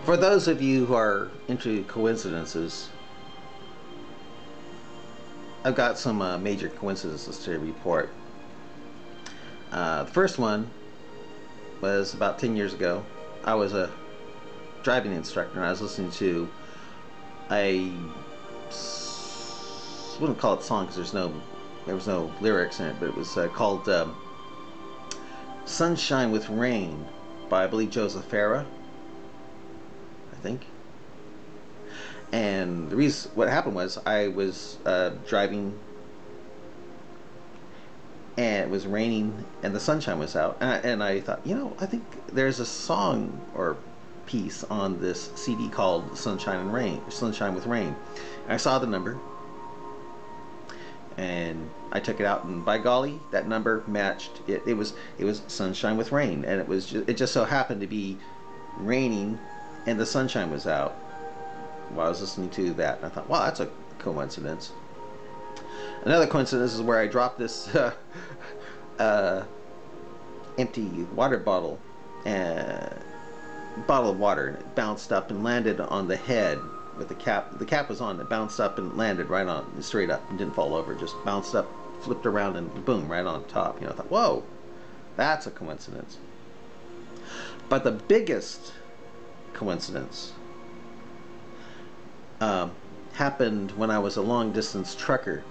For those of you who are into coincidences, I've got some major coincidences to report. The first one was about 10 years ago. I was a driving instructor and I was listening to a, I wouldn't call it song because there was no lyrics in it, but it was called Sunshine with Rain by, I believe, Joseph Farah, I think. And the reason, what happened was, I was driving, and it was raining, and the sunshine was out, and I thought, I think there's a song or piece on this CD called Sunshine and Rain, Sunshine with Rain. And I saw the number, and I took it out, and by golly, that number matched it. It was Sunshine with Rain, and it just so happened to be raining, and the sunshine was out while I was listening to that. And I thought, wow, that's a coincidence. Another coincidence is where I dropped this empty water bottle, bottle of water, and it bounced up and landed on the head with the cap. The cap was on. It bounced up and landed right on, straight up, and didn't fall over. Just bounced up, flipped around, and boom, right on top. I thought, whoa, that's a coincidence. But the biggest coincidence happened when I was a long-distance trucker.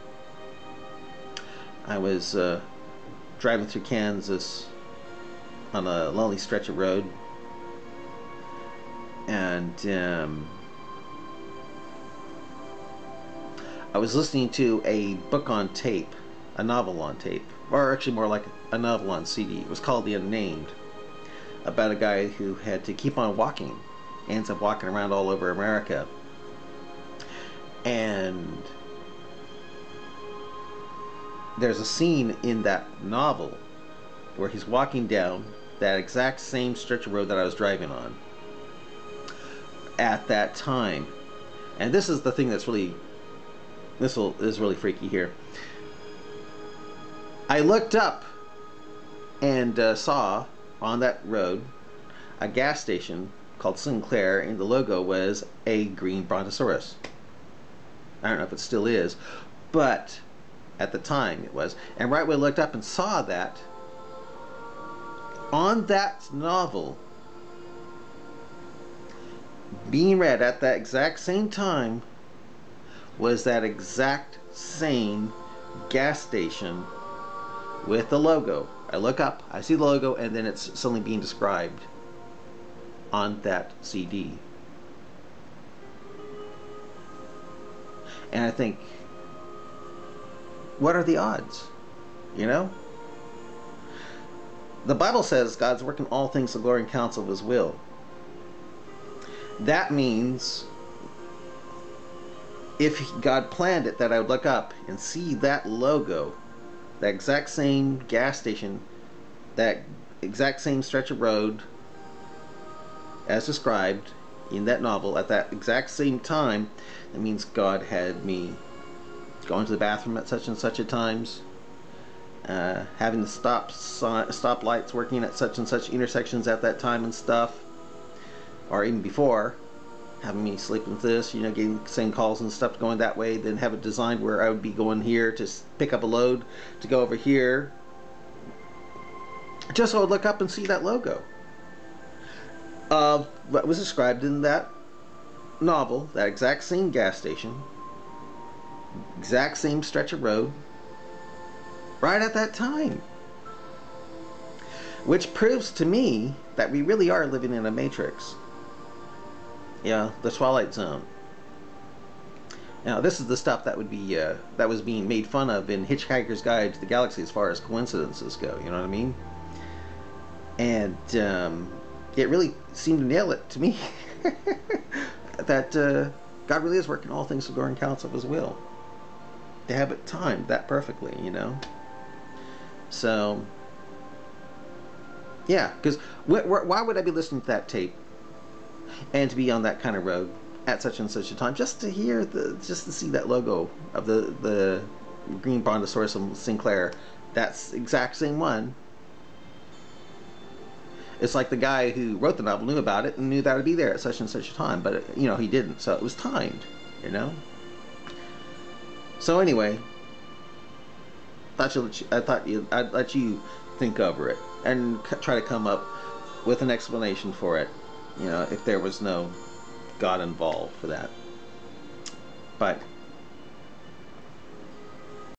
I was driving through Kansas on a lonely stretch of road, and I was listening to a book on tape, a novel on tape, or actually more like a novel on CD. It was called The Unnamed, about a guy who had to keep on walking, ends up walking around all over America. And there's a scene in that novel where he's walking down that exact same stretch of road that I was driving on at that time. And this is the thing that's really, is really freaky here. I looked up and saw on that road a gas station called Sinclair, and the logo was a green brontosaurus. I don't know if it still is, but at the time it was. And right when I looked up and saw that, on that novel being read at that exact same time was that exact same gas station with the logo. I look up, I see the logo, and then it's suddenly being described on that CD. And I think, what are the odds? The Bible says God's working all things to the glory and counsel of His will. That means if God planned it, that I would look up and see that logo, that exact same gas station, that exact same stretch of road as described in that novel at that exact same time, that means God had me going to the bathroom at such and such a times, having the stop lights working at such and such intersections at that time and stuff, or even before, having me sleeping with this, getting same calls and stuff going that way, then have it designed where I would be going here to pick up a load to go over here, just so I would look up and see that logo of what was described in that novel, that exact same gas station, exact same stretch of road, right at that time. Which proves to me that we really are living in a matrix. The Twilight Zone. Now, this is the stuff that would be that was being made fun of in Hitchhiker's Guide to the Galaxy as far as coincidences go. You know what I mean? And it really seemed to nail it to me that God really is working all things to the glory and counsel of His will. To have it timed that perfectly, So, yeah, because why would I be listening to that tape and to be on that kind of road at such and such a time just to hear just to see that logo of the green brontosaurus from Sinclair, that's the exact same one. It's like the guy who wrote the novel knew about it and knew that it would be there at such and such a time, but you know, he didn't. So it was timed, you know. So anyway, I'd let you think over it and try to come up with an explanation for it. You know, if there was no God involved for that. But